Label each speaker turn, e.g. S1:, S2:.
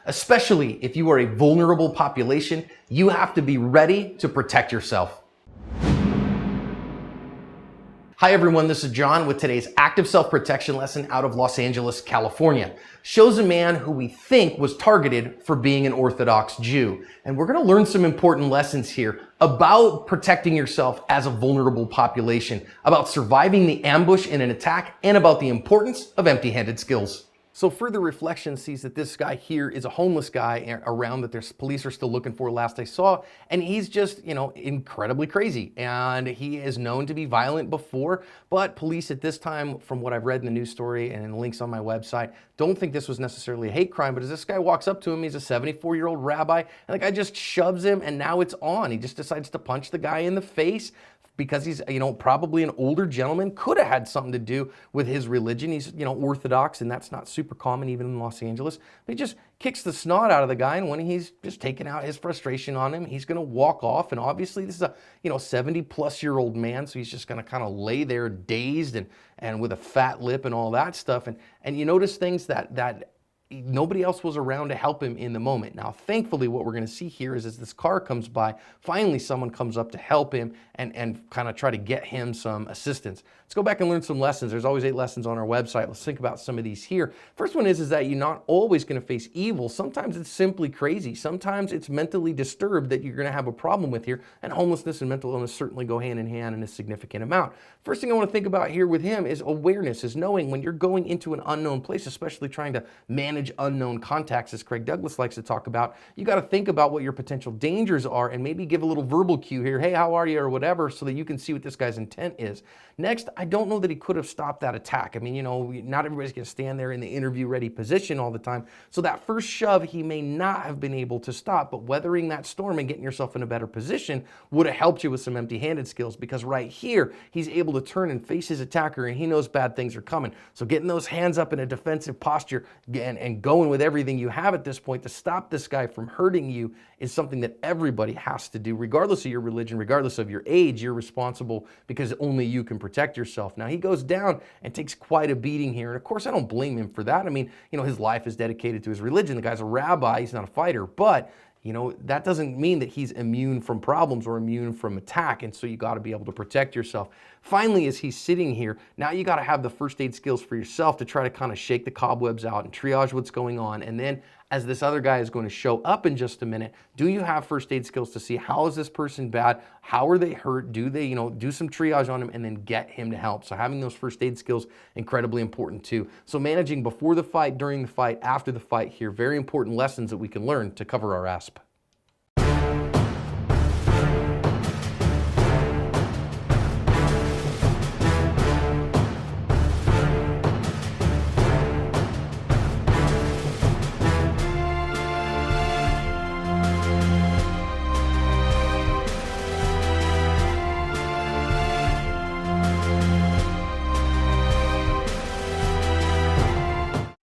S1: Especially if you are a vulnerable population, you have to be ready to protect yourself. Hi everyone, this is John with today's active self-protection lesson out of Los Angeles, California. Shows a man who we think was targeted for being an Orthodox Jew. And we're going to learn some important lessons here about protecting yourself as a vulnerable population, about surviving the ambush in an attack, and about the importance of empty-handed skills. So further reflection sees that this guy here is a homeless guy around that there's police are still looking for last I saw. And he's just, incredibly crazy. And he is known to be violent before, but police at this time, from what I've read in the news story and in links on my website, don't think this was necessarily a hate crime. But as this guy walks up to him, he's a 74-year-old rabbi, and the guy just shoves him, and now it's on. He just decides to punch the guy in the face, because he's, probably an older gentleman, could have had something to do with his religion. He's, Orthodox, and that's not super common even in Los Angeles. But he just kicks the snot out of the guy, and when he's just taking out his frustration on him, he's going to walk off. And obviously this is a, 70-plus-year-old man, so he's just going to kind of lay there dazed and with a fat lip and all that stuff. And you notice things that nobody else was around to help him in the moment. Now, thankfully, what we're going to see here is as this car comes by, finally someone comes up to help him and kind of try to get him some assistance. Let's go back and learn some lessons. There's always 8 lessons on our website. Let's think about some of these here. First one is that you're not always going to face evil. Sometimes it's simply crazy. Sometimes it's mentally disturbed that you're going to have a problem with here, and homelessness and mental illness certainly go hand in hand in a significant amount. First thing I want to think about here with him is awareness, is knowing when you're going into an unknown place, especially trying to manage unknown contacts, as Craig Douglas likes to talk about. You got to think about what your potential dangers are and maybe give a little verbal cue here. Hey, how are you? Or whatever, so that you can see what this guy's intent is. Next, I don't know that he could have stopped that attack. I mean, not everybody's going to stand there in the interview ready position all the time. So that first shove, he may not have been able to stop, but weathering that storm and getting yourself in a better position would have helped you with some empty-handed skills, because right here, he's able to turn and face his attacker, and he knows bad things are coming. So getting those hands up in a defensive posture and going with everything you have at this point to stop this guy from hurting you is something that everybody has to do, regardless of your religion, regardless of your age. You're responsible because only you can protect yourself. Now, he goes down and takes quite a beating here. And of course, I don't blame him for that. I mean, his life is dedicated to his religion. The guy's a rabbi. He's not a fighter. But that doesn't mean that he's immune from problems or immune from attack. And so you got to be able to protect yourself. Finally, as he's sitting here, now you got to have the first aid skills for yourself to try to kind of shake the cobwebs out and triage what's going on. And then as this other guy is going to show up in just a minute, do you have first aid skills to see how is this person bad? How are they hurt? Do they, do some triage on him and then get him to help? So having those first aid skills, incredibly important too. So managing before the fight, during the fight, after the fight here, very important lessons that we can learn to cover our asp.